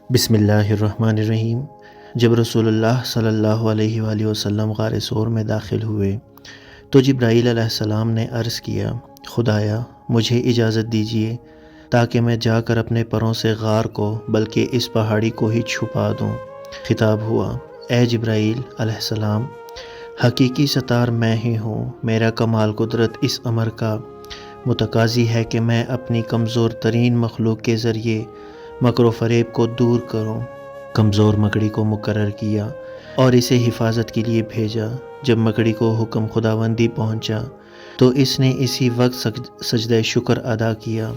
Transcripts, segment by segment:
بسم اللہ الرحمن الرحیم۔ جب رسول اللہ صلی اللہ علیہ وآلہ وسلم غار ثور میں داخل ہوئے تو جبرائیل علیہ السلام نے عرض کیا، خدایا مجھے اجازت دیجیے تاکہ میں جا کر اپنے پروں سے غار کو بلکہ اس پہاڑی کو ہی چھپا دوں۔ خطاب ہوا، اے جبرائیل علیہ السلام، حقیقی ستار میں ہی ہوں۔ میرا کمال قدرت اس امر کا متقاضی ہے کہ میں اپنی کمزور ترین مخلوق کے ذریعے مکر و فریب کو دور کروں۔ کمزور مکڑی کو مقرر کیا اور اسے حفاظت کے لیے بھیجا۔ جب مکڑی کو حکم خداوندی پہنچا تو اس نے اسی وقت سجدہ شکر ادا کیا۔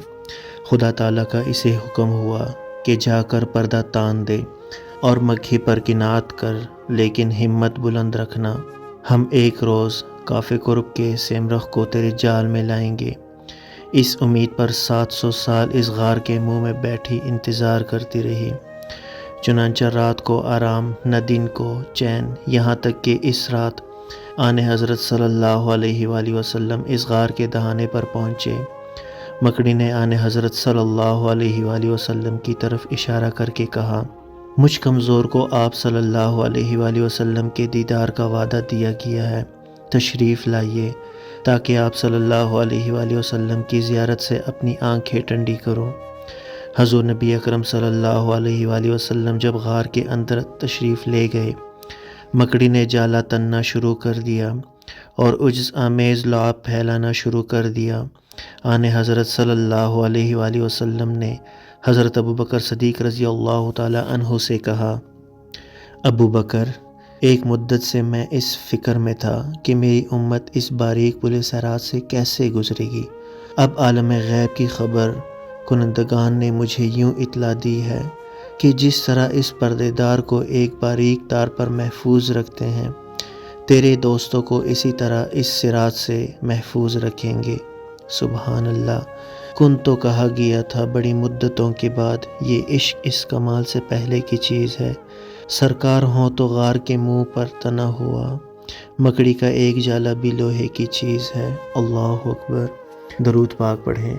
خدا تعالیٰ کا اسے حکم ہوا کہ جا کر پردہ تان دے اور مکھی پر قناعت کر، لیکن ہمت بلند رکھنا، ہم ایک روز کاف قرب کے سیمرغ کو تیرے جال میں لائیں گے۔ اس امید پر 700 سال اس غار کے منہ میں بیٹھی انتظار کرتی رہی۔ چنانچہ رات کو آرام نہ دن کو چین، یہاں تک کہ اس رات آن حضرت صلی اللہ علیہ وآلہ وسلم اس غار کے دہانے پر پہنچے۔ مکڑی نے آن حضرت صلی اللہ علیہ وآلہ وسلم کی طرف اشارہ کر کے کہا، مجھ کمزور کو آپ صلی اللہ علیہ وآلہ وسلم کے دیدار کا وعدہ دیا گیا ہے، تشریف لائیے تاکہ آپ صلی اللہ علیہ وآلہ وسلم کی زیارت سے اپنی آنکھیں ٹھنڈی کروں۔ حضور نبی اکرم صلی اللہ علیہ وآلہ وسلم جب غار کے اندر تشریف لے گئے، مکڑی نے جالا تننا شروع کر دیا اور عجز آمیز لعاب پھیلانا شروع کر دیا۔ آن حضرت صلی اللہ علیہ وآلہ وسلم نے حضرت ابوبکر صدیق رضی اللہ تعالی عنہ سے کہا، ابو بکر، ایک مدت سے میں اس فکر میں تھا کہ میری امت اس باریک پولیس رات سے کیسے گزرے گی۔ اب عالم غیب کی خبر کنندگان نے مجھے یوں اطلاع دی ہے کہ جس طرح اس پردے دار کو ایک باریک تار پر محفوظ رکھتے ہیں، تیرے دوستوں کو اسی طرح اس صراط سے محفوظ رکھیں گے۔ سبحان اللہ، کن تو کہا گیا تھا بڑی مدتوں کے بعد، یہ عشق اس کمال سے پہلے کی چیز ہے۔ سرکار ہوں تو غار کے منہ پر تنا ہوا، مکڑی کا ایک جالا بھی لوہے کی چیز ہے۔ اللہ اکبر۔ درود پاک پڑھیں۔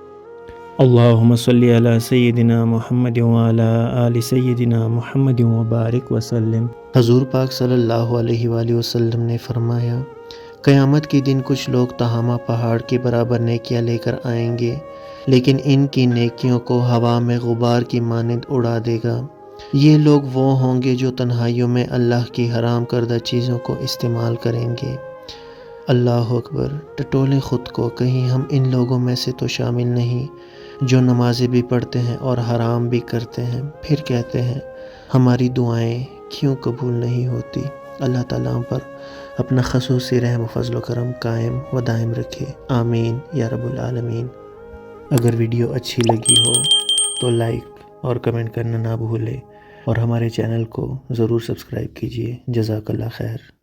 اللہم صلی علی سیدنا محمد وعلی آل سیدنا محمد وبارک وسلم۔ حضور پاک صلی اللہ علیہ وآلہ وسلم نے فرمایا، قیامت کے دن کچھ لوگ تہامہ پہاڑ کے برابر نیکیاں لے کر آئیں گے، لیکن ان کی نیکیوں کو ہوا میں غبار کی مانند اڑا دے گا۔ یہ لوگ وہ ہوں گے جو تنہائیوں میں اللہ کی حرام کردہ چیزوں کو استعمال کریں گے۔ اللہ اکبر۔ ٹٹولیں خود کو، کہیں ہم ان لوگوں میں سے تو شامل نہیں جو نمازیں بھی پڑھتے ہیں اور حرام بھی کرتے ہیں، پھر کہتے ہیں ہماری دعائیں کیوں قبول نہیں ہوتی۔ اللہ تعالیٰ ہم پر اپنا خصوصی رحم و فضل و کرم قائم و دائم رکھے، آمین یا رب العالمین۔ اگر ویڈیو اچھی لگی ہو تو لائک اور کمنٹ کرنا نہ بھولے اور ہمارے چینل کو ضرور سبسکرائب کیجیے۔ جزاک اللہ خیر۔